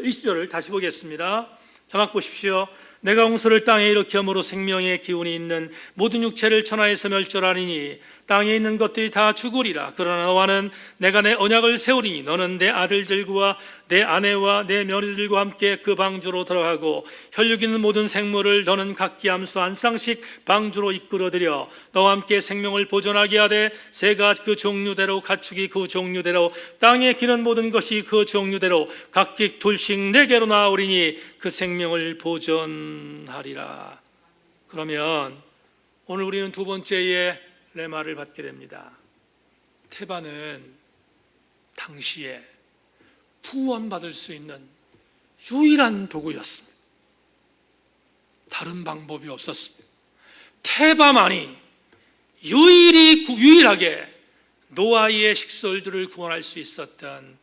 20절을 다시 보겠습니다. 자막 보십시오. 내가 홍수를 땅에 일으켜므로 생명의 기운이 있는 모든 육체를 천하에서 멸절하리니 땅에 있는 것들이 다 죽으리라. 그러나 너와는 내가 내 언약을 세우리니 너는 내 아들들과 내 아내와 내 며느리들과 함께 그 방주로 들어가고 혈육 있는 모든 생물을 너는 각기 암수 한 쌍씩 방주로 이끌어들여 너와 함께 생명을 보존하게 하되 새가 그 종류대로 가축이 그 종류대로 땅에 기는 모든 것이 그 종류대로 각기 둘씩 내게로 나오리니 그 생명을 보존하리라. 그러면 오늘 우리는 두 번째의 레마를 받게 됩니다. 테바는 당시에 구원받을 수 있는 유일한 도구였습니다. 다른 방법이 없었습니다. 테바만이 유일하게 노아의 식솔들을 구원할 수 있었던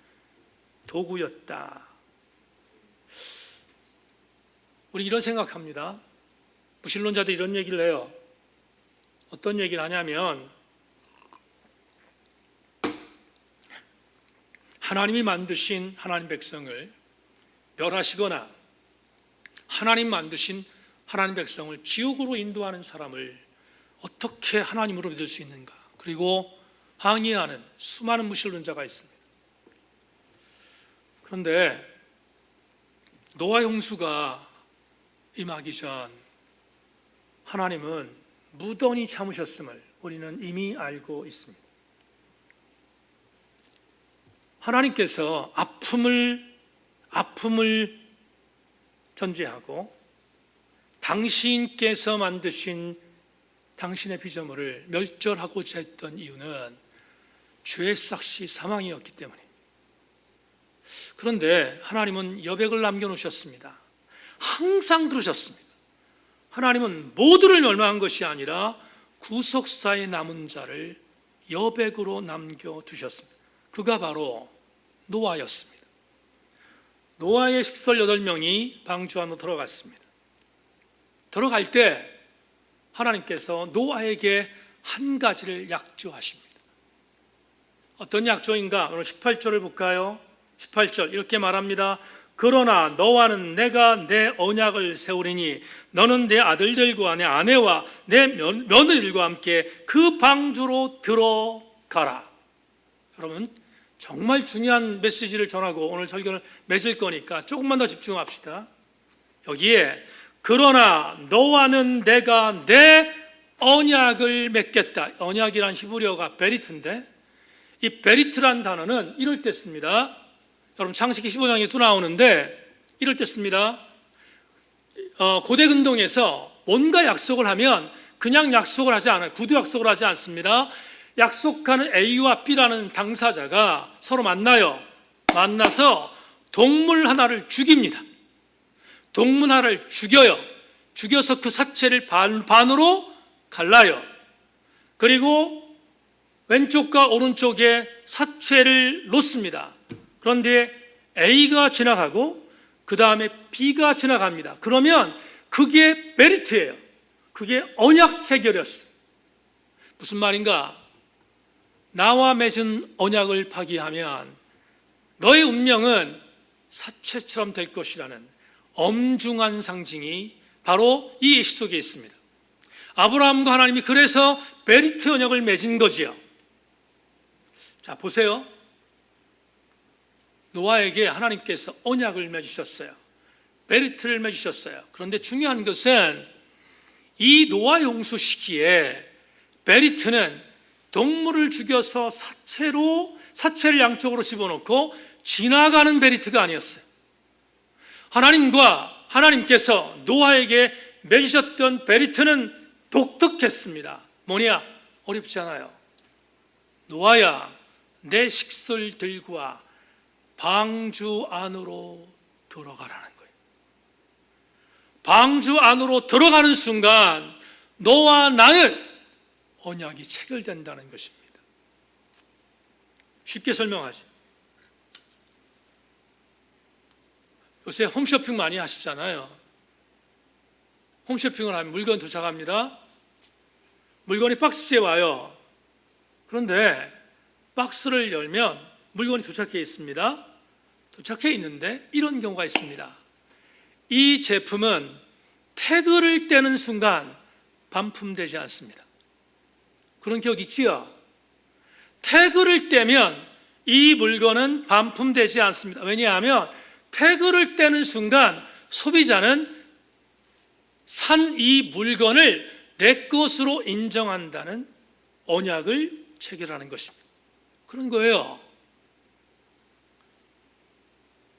도구였다. 우리 이런 생각합니다. 무신론자들이 이런 얘기를 해요. 어떤 얘기를 하냐면 하나님이 만드신 하나님 백성을 멸하시거나 하나님 만드신 하나님 백성을 지옥으로 인도하는 사람을 어떻게 하나님으로 믿을 수 있는가? 그리고 항의하는 수많은 무신론자가 있습니다. 그런데 노아 홍수가 임하기 전 하나님은 무던히 참으셨음을 우리는 이미 알고 있습니다. 하나님께서 아픔을 전제하고 당신께서 만드신 당신의 피조물을 멸절하고자 했던 이유는 죄의 삭시 사망이었기 때문입니다. 그런데 하나님은 여백을 남겨놓으셨습니다. 항상 그러셨습니다. 하나님은 모두를 멸망한 것이 아니라 구속사에 남은 자를 여백으로 남겨두셨습니다. 그가 바로 노아였습니다. 노아의 식솔 8명이 방주 안으로 들어갔습니다. 들어갈 때 하나님께서 노아에게 한 가지를 약조하십니다. 어떤 약조인가? 오늘 18절을 볼까요? 18절 이렇게 말합니다. 그러나 너와는 내가 내 언약을 세우리니 너는 내 아들들과 내 아내와 내 며느리들과 함께 그 방주로 들어가라. 여러분 정말 중요한 메시지를 전하고 오늘 설교를 맺을 거니까 조금만 더 집중합시다. 여기에 그러나 너와는 내가 내 언약을 맺겠다. 언약이란 히브리어가 베리트인데 이 베리트란 단어는 이럴 때 씁니다. 여러분 창세기 15장에도 나오는데 이럴 때 씁니다. 고대 근동에서 뭔가 약속을 하면 그냥 약속을 하지 않아요. 구두 약속을 하지 않습니다. 약속하는 A와 B라는 당사자가 서로 만나요. 만나서 동물 하나를 죽입니다. 동물 하나를 죽여요. 죽여서 그 사체를 반으로 갈라요. 그리고 왼쪽과 오른쪽에 사체를 놓습니다. 그런데 A가 지나가고 그 다음에 B가 지나갑니다. 그러면 그게 베리트예요. 그게 언약 체결이었어요. 무슨 말인가? 나와 맺은 언약을 파기하면 너의 운명은 사체처럼 될 것이라는 엄중한 상징이 바로 이 예시 속에 있습니다. 아브라함과 하나님이 그래서 베리트 언약을 맺은 거지요. 자, 보세요. 노아에게 하나님께서 언약을 맺으셨어요. 베리트를 맺으셨어요. 그런데 중요한 것은 이 노아 용수 시기에 베리트는 동물을 죽여서 사체를 양쪽으로 집어넣고 지나가는 베리트가 아니었어요. 하나님께서 노아에게 맺으셨던 베리트는 독특했습니다. 뭐냐? 어렵지 않아요. 노아야, 내 식솔들과 방주 안으로 들어가라는 거예요. 방주 안으로 들어가는 순간 너와 나는 언약이 체결된다는 것입니다. 쉽게 설명하지. 요새 홈쇼핑 많이 하시잖아요. 홈쇼핑을 하면 물건 도착합니다. 물건이 박스째 와요. 그런데 박스를 열면 물건이 도착해 있습니다. 도착해 있는데 이런 경우가 있습니다. 이 제품은 태그를 떼는 순간 반품되지 않습니다. 그런 기억 있지요? 태그를 떼면 이 물건은 반품되지 않습니다. 왜냐하면 태그를 떼는 순간 소비자는 산 이 물건을 내 것으로 인정한다는 언약을 체결하는 것입니다. 그런 거예요.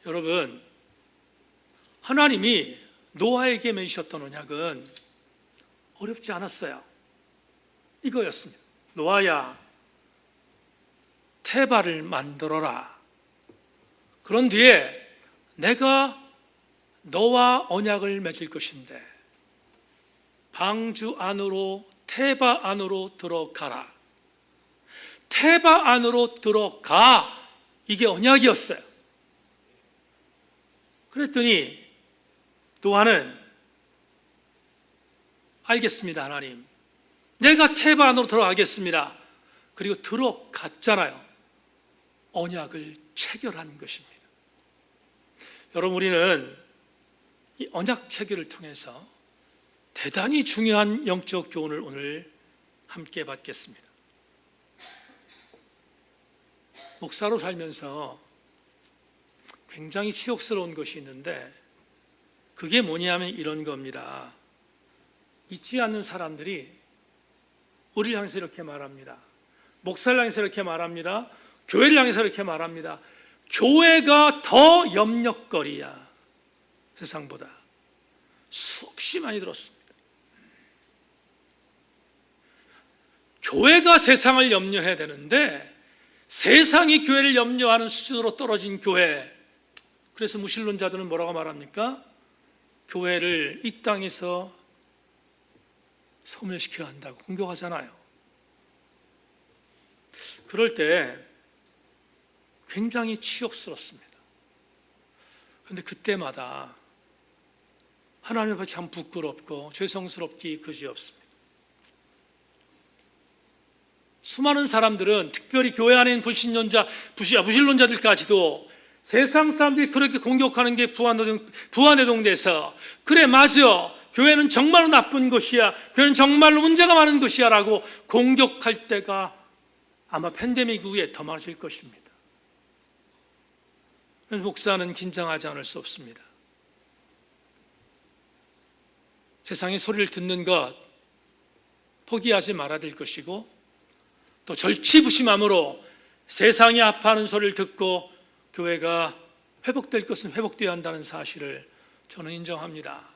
여러분, 하나님이 노아에게 맺으셨던 언약은 어렵지 않았어요. 이거였습니다. 노아야, 태바를 만들어라. 그런 뒤에 내가 너와 언약을 맺을 것인데 방주 안으로 태바 안으로 들어가라. 태바 안으로 들어가. 이게 언약이었어요. 그랬더니 노아는 알겠습니다, 하나님. 내가 태바 안으로 들어가겠습니다. 그리고 들어갔잖아요. 언약을 체결한 것입니다. 여러분, 우리는 이 언약 체결을 통해서 대단히 중요한 영적 교훈을 오늘 함께 받겠습니다. 목사로 살면서 굉장히 치욕스러운 것이 있는데 그게 뭐냐면 이런 겁니다. 믿지 않는 사람들이 우리를 향해서 이렇게 말합니다. 목사를 향해서 이렇게 말합니다. 교회를 향해서 이렇게 말합니다. 교회가 더 염려거리야. 세상보다. 수없이 많이 들었습니다. 교회가 세상을 염려해야 되는데 세상이 교회를 염려하는 수준으로 떨어진 교회. 그래서 무신론자들은 뭐라고 말합니까? 교회를 이 땅에서 소멸시켜야 한다고 공격하잖아요. 그럴 때 굉장히 치욕스럽습니다. 그런데 그때마다 하나님 앞에 참 부끄럽고 죄송스럽기 그지없습니다. 수많은 사람들은 특별히 교회 안에 있는 무신론자들까지도 세상 사람들이 그렇게 공격하는 게 부안해동돼서 그래 맞아, 교회는 정말로 나쁜 것이야, 교회는 정말로 문제가 많은 것이야 라고 공격할 때가 아마 팬데믹 이후에 더 많아질 것입니다. 그래서 목사는 긴장하지 않을 수 없습니다. 세상의 소리를 듣는 것 포기하지 말아야 될 것이고 또 절치부심함으로 세상이 아파하는 소리를 듣고 교회가 회복될 것은 회복되어야 한다는 사실을 저는 인정합니다.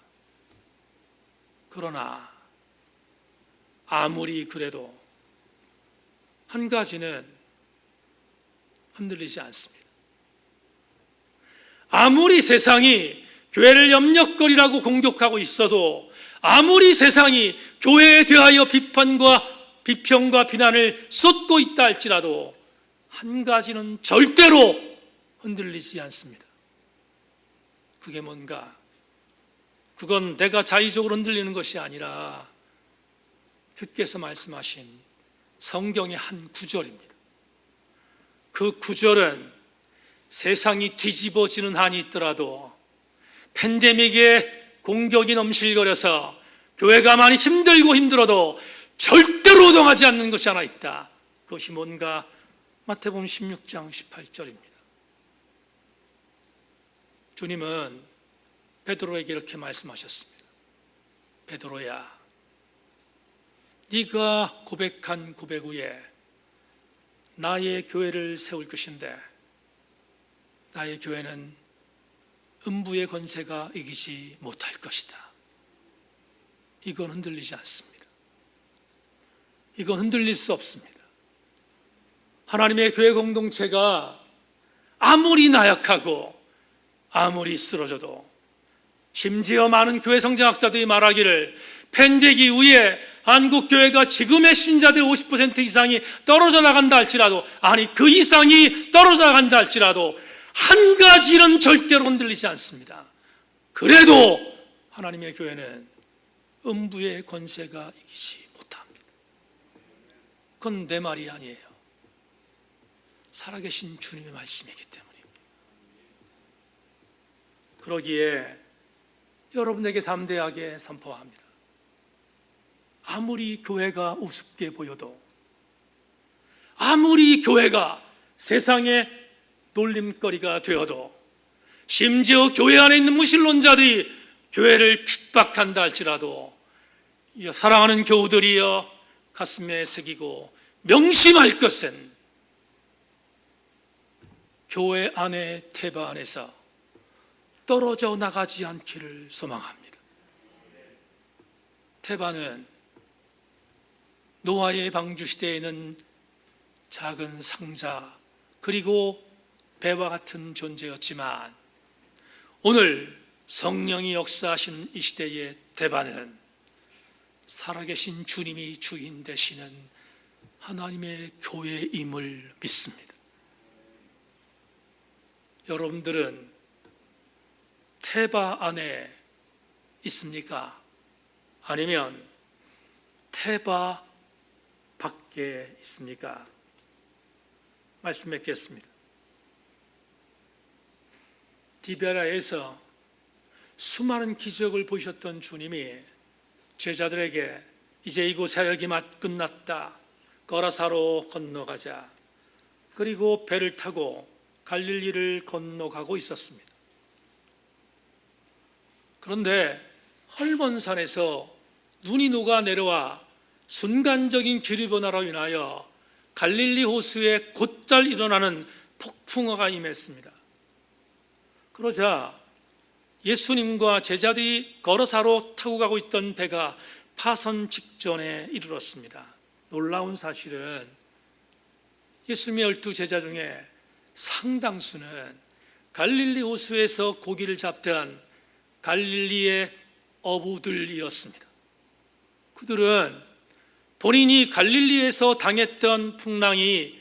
그러나 아무리 그래도 한 가지는 흔들리지 않습니다. 아무리 세상이 교회를 염려거리라고 공격하고 있어도, 아무리 세상이 교회에 대하여 비평과 비난을 쏟고 있다 할지라도 한 가지는 절대로 흔들리지 않습니다. 그게 뭔가? 그건 내가 자의적으로 흔들리는 것이 아니라 주께서 말씀하신 성경의 한 구절입니다. 그 구절은 세상이 뒤집어지는 한이 있더라도, 팬데믹의 공격이 넘실거려서 교회가 많이 힘들어도 절대로 오동하지 않는 것이 하나 있다. 그것이 뭔가? 마태복음 16장 18절입니다. 주님은 베드로에게 이렇게 말씀하셨습니다. 베드로야, 네가 고백한 고백 위에 나의 교회를 세울 것인데 나의 교회는 음부의 권세가 이기지 못할 것이다. 이건 흔들리지 않습니다. 이건 흔들릴 수 없습니다. 하나님의 교회 공동체가 아무리 나약하고 아무리 쓰러져도, 심지어 많은 교회 성장학자들이 말하기를 팬데믹 이후에 한국교회가 지금의 신자들 50% 이상이 떨어져 나간다 할지라도, 아니 그 이상이 떨어져 나간다 할지라도 한 가지는 절대로 흔들리지 않습니다. 그래도 하나님의 교회는 음부의 권세가 이기지 못합니다. 그건 내 말이 아니에요. 살아계신 주님의 말씀이기 때문입니다. 그러기에 여러분에게 담대하게 선포합니다. 아무리 교회가 우습게 보여도, 아무리 교회가 세상의 놀림거리가 되어도, 심지어 교회 안에 있는 무신론자들이 교회를 핍박한다 할지라도 사랑하는 교우들이여 가슴에 새기고 명심할 것은 교회 안의 태바 안에서 떨어져 나가지 않기를 소망합니다. 태바는 노아의 방주 시대에는 작은 상자 그리고 배와 같은 존재였지만 오늘 성령이 역사하시는 이 시대의 태바는 살아계신 주님이 주인 되시는 하나님의 교회임을 믿습니다. 여러분들은 태바 안에 있습니까? 아니면 태바 밖에 있습니까? 말씀 맺겠습니다. 디베라에서 수많은 기적을 보이셨던 주님이 제자들에게 이제 이곳 사역이 끝났다, 거라사로 건너가자, 그리고 배를 타고 갈릴리를 건너가고 있었습니다. 그런데 헐몬산에서 눈이 녹아 내려와 순간적인 기류 변화로 인하여 갈릴리 호수에 곧잘 일어나는 폭풍우가 임했습니다. 그러자 예수님과 제자들이 걸어사로 타고 가고 있던 배가 파선 직전에 이르렀습니다. 놀라운 사실은 예수님의 12 제자 중에 상당수는 갈릴리 호수에서 고기를 잡던 갈릴리의 어부들이었습니다. 그들은 본인이 갈릴리에서 당했던 풍랑이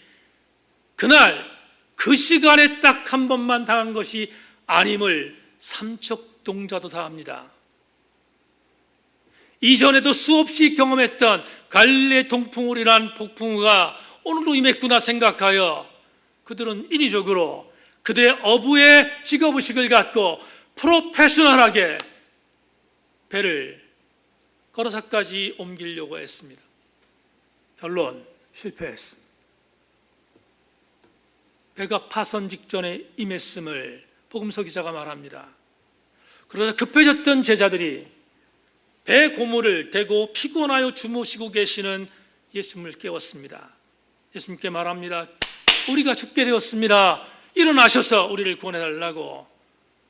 그날 그 시간에 딱 한 번만 당한 것이 아님을 삼척동자도 다 합니다. 이전에도 수없이 경험했던 갈릴리 동풍울이란 폭풍우가 오늘도 임했구나 생각하여 그들은 인위적으로 그들의 어부의 직업의식을 갖고 프로페셔널하게 배를 거라사까지 옮기려고 했습니다. 결론 실패했습니다. 배가 파선 직전에 임했음을 복음서 기자가 말합니다. 그러자 급해졌던 제자들이 배 고무를 대고 피곤하여 주무시고 계시는 예수님을 깨웠습니다. 예수님께 말합니다. 우리가 죽게 되었습니다. 일어나셔서 우리를 구원해달라고.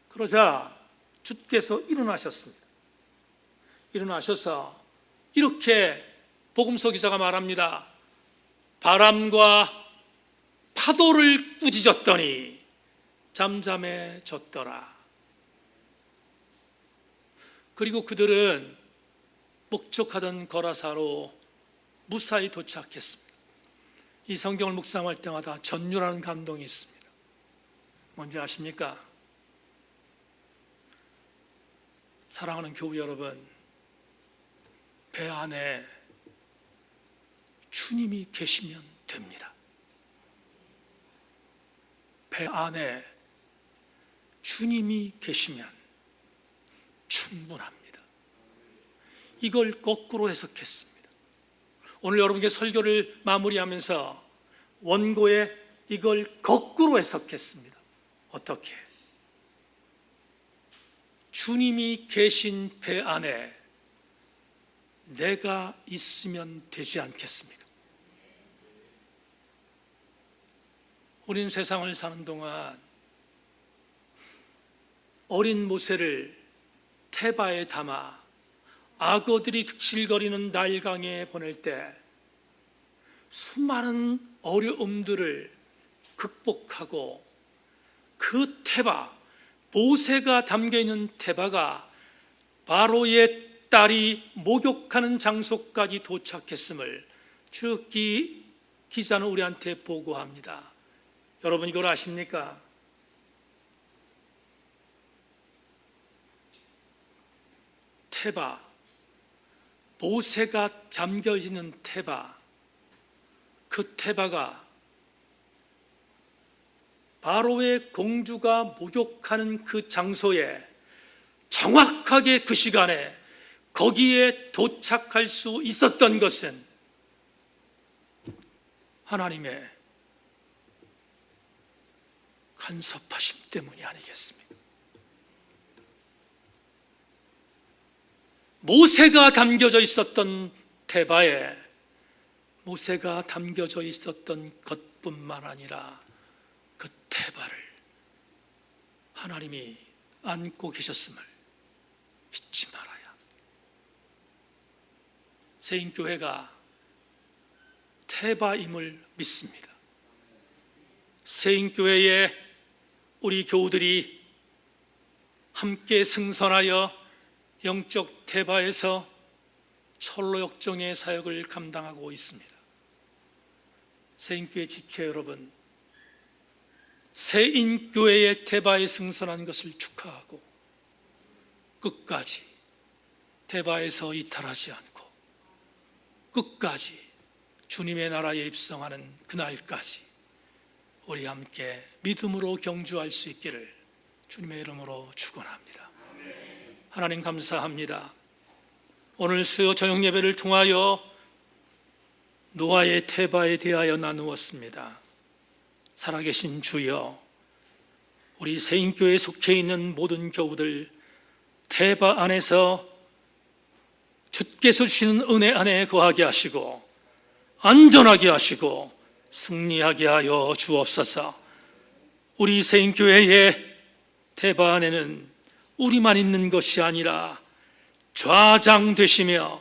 그러자 주께서 일어나셨습니다. 일어나셔서 이렇게 복음서 기자가 말합니다. 바람과 파도를 꾸짖었더니 잠잠해졌더라. 그리고 그들은 목적하던 거라사로 무사히 도착했습니다. 이 성경을 묵상할 때마다 전율하는 감동이 있습니다. 뭔지 아십니까? 사랑하는 교우 여러분, 배 안에 주님이 계시면 됩니다. 배 안에 주님이 계시면 충분합니다. 이걸 거꾸로 해석했습니다. 오늘 여러분께 설교를 마무리하면서 원고에 이걸 거꾸로 해석했습니다. 어떻게? 주님이 계신 배 안에 내가 있으면 되지 않겠습니까? 우린 세상을 사는 동안 어린 모세를 태바에 담아 악어들이 득실거리는 나일강에 보낼 때 수많은 어려움들을 극복하고 그 태바, 모세가 담겨있는 태바가 바로의 딸이 목욕하는 장소까지 도착했음을 출애굽기 기자는 우리한테 보고합니다. 여러분 이걸 아십니까? 태바, 모세가 담겨있는 태바, 그 태바가 바로의 공주가 목욕하는 그 장소에 정확하게 그 시간에 거기에 도착할 수 있었던 것은 하나님의 간섭하심 때문이 아니겠습니까? 모세가 담겨져 있었던 테바에 모세가 담겨져 있었던 것뿐만 아니라 그 테바를 하나님이 안고 계셨음을 잊지 말아야. 세인교회가 테바임을 믿습니다. 세인교회에 우리 교우들이 함께 승선하여 영적 테바에서 철로 역정의 사역을 감당하고 있습니다. 세인교회 지체 여러분, 세인교회의 테바에 승선한 것을 축하하고 끝까지 테바에서 이탈하지 않고 끝까지 주님의 나라에 입성하는 그날까지 우리 함께 믿음으로 경주할 수 있기를 주님의 이름으로 축원합니다. 하나님 감사합니다. 오늘 수요 저녁 예배를 통하여 노아의 테바에 대하여 나누었습니다. 살아계신 주여, 우리 세인교회에 속해 있는 모든 교우들 테바 안에서 주께서 주시는 은혜 안에 거하게 하시고 안전하게 하시고 승리하게 하여 주옵소서. 우리 세인교회의 테바 안에는 우리만 있는 것이 아니라 좌장되시며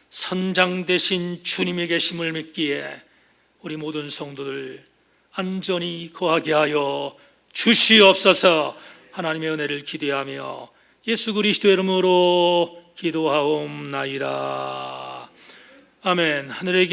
선장되신 주님의 계심을 믿기에 우리 모든 성도들 안전히 거하게 하여 주시옵소서. 하나님의 은혜를 기대하며 예수 그리스도의 이름으로 기도하옵나이다. 아멘. 하늘에